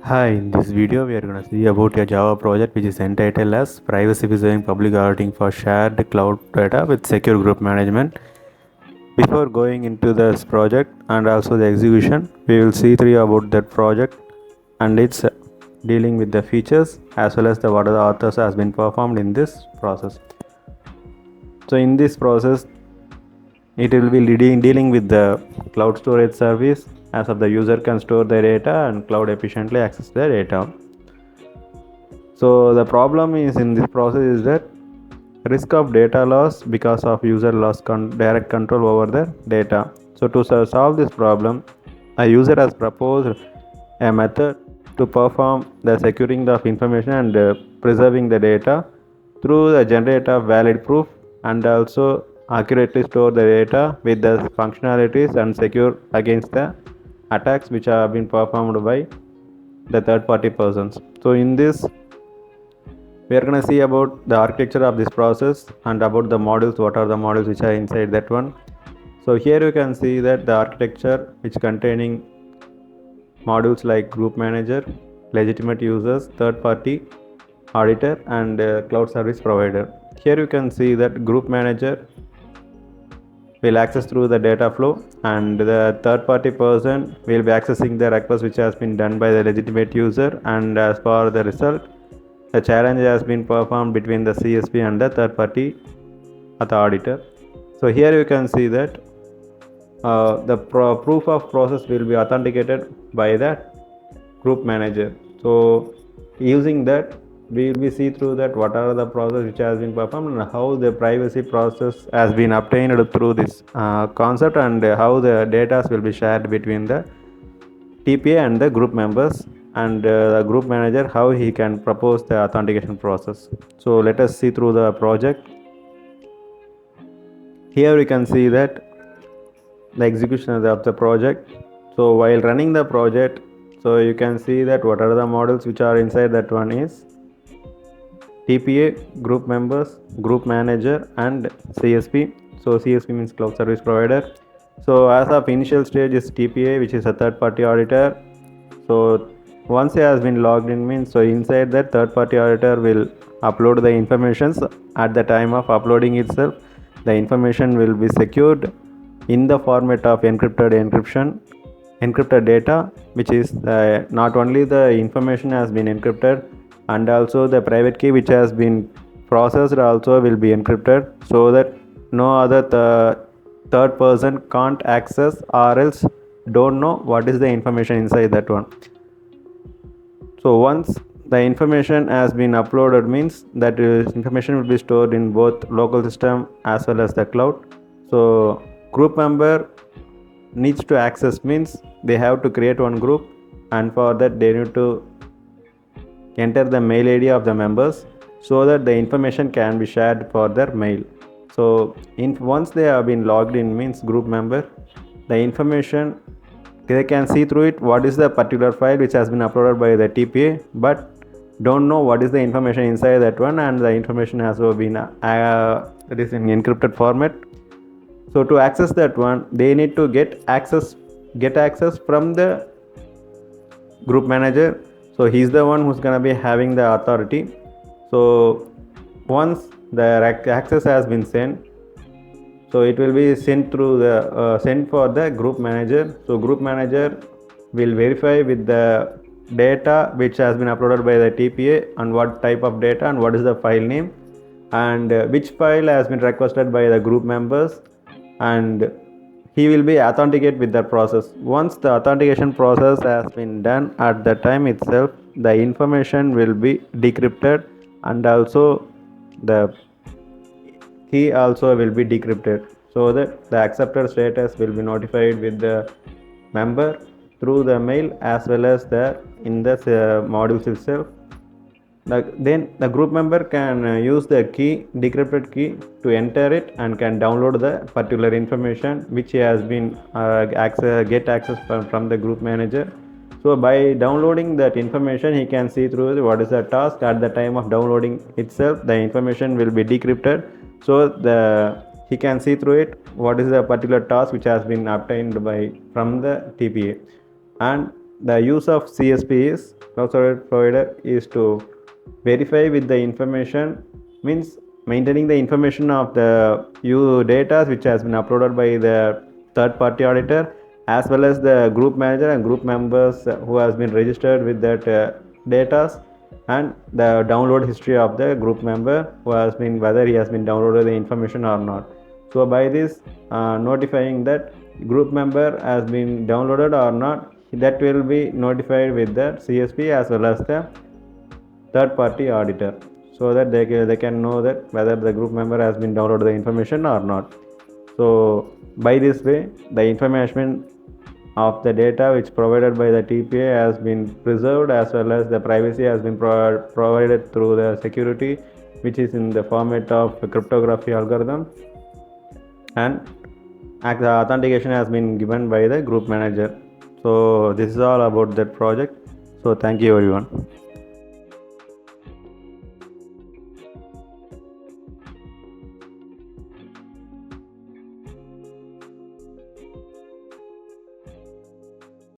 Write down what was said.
Hi, in this video we are going to see about a Java project which is entitled as Privacy Preserving Public Auditing for Shared Cloud Data with Secure Group Management. Before going into this project and also the execution, we will see through about that project and its dealing with the features as well as what are the authors has been performed in this process. So in this process, it will be dealing with the cloud storage service as of the user can store their data and cloud efficiently access their data. So the problem is in this process is that risk of data loss because of user loss direct control over the data. So to solve this problem, a user has proposed a method to perform the securing of information and preserving the data through the generate of valid proof and also accurately store the data with the functionalities and secure against the attacks which have been performed by the third party persons. So in this we are going to see about the architecture of this process and about the modules, what are the modules which are inside that one. So here you can see that the architecture which containing modules like group manager, legitimate users, third party auditor and cloud service provider. Here you can see that group manager will access through the data flow and the third party person will be accessing the request which has been done by the legitimate user, and as per the result the challenge has been performed between the CSP and the third party auditor. So here you can see that the proof of process will be authenticated by the group manager. So using that we will be see through that what are the process which has been performed and how the privacy process has been obtained through this concept, and how the data will be shared between the TPA and the group members, and the group manager how he can propose the authentication process. So let us see through the project. Here we can see that the execution of the project. So while running the project, so you can see that what are the models which are inside that one is TPA, group members, group manager and CSP. So CSP means cloud service provider. So as of initial stage is TPA, which is a third party auditor. So once he has been logged in means, so inside that third party auditor will upload the informations. At the time of uploading itself, the information will be secured in the format of encrypted data, which is not only the information has been encrypted and also the private key which has been processed also will be encrypted, so that no other third person can't access or else don't know what is the information inside that one. So once the information has been uploaded means that information will be stored in both local system as well as the cloud. So group member needs to access means they have to create one group, and for that they need to enter the mail ID of the members so that the information can be shared for their mail. So once they have been logged in means group member, the information they can see through it what is the particular file which has been uploaded by the TPA, but don't know what is the information inside that one, and the information has been it is in encrypted format. So to access that one they need to get access from the group manager. So he's the one who's gonna be having the authority. So once the access has been sent, so it will be sent through the sent for the group manager. So group manager will verify with the data which has been uploaded by the TPA and what type of data and what is the file name and which file has been requested by the group members, and he will be authenticate with the process. Once the authentication process has been done, at the time itself the information will be decrypted and also the key also will be decrypted, so that the accepted status will be notified with the member through the mail as well as the in the modules itself. Then the group member can use the key, decrypted key, to enter it and can download the particular information which he has been get access from the group manager. So by downloading that information he can see through what is the task. At the time of downloading itself the information will be decrypted, so he can see through it what is the particular task which has been obtained from the TPA. And the use of CSP is cloud service provider is to verify with the information, means maintaining the information of the data which has been uploaded by the third party auditor, as well as the group manager and group members who has been registered with that data, and the download history of the group member who has been, whether he has been downloaded the information or not. So by this notifying that group member has been downloaded or not, that will be notified with the CSP as well as the third party auditor, so that they can know that whether the group member has been downloaded the information or not. So by this way, the information of the data which provided by the TPA has been preserved, as well as the privacy has been provided through the security, which is in the format of cryptography algorithm, and the authentication has been given by the group manager. So this is all about that project. So thank you everyone.